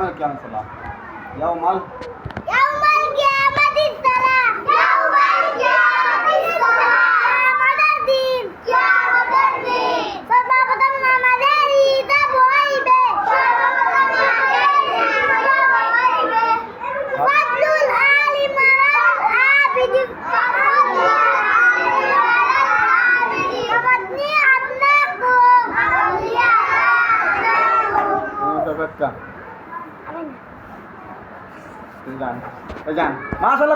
القيامة الصلاة يوم يوم القيامة الصلاة يوم القيامة الصلاة قيامة الدين قيامة الدين সর্বপ্রথম আমাদের হিসাব হইবে ফাদলুল আলিম আবিদি আমাদনি আদনাকু Sabak ka. আমিন Jangan. Jangan. Masalah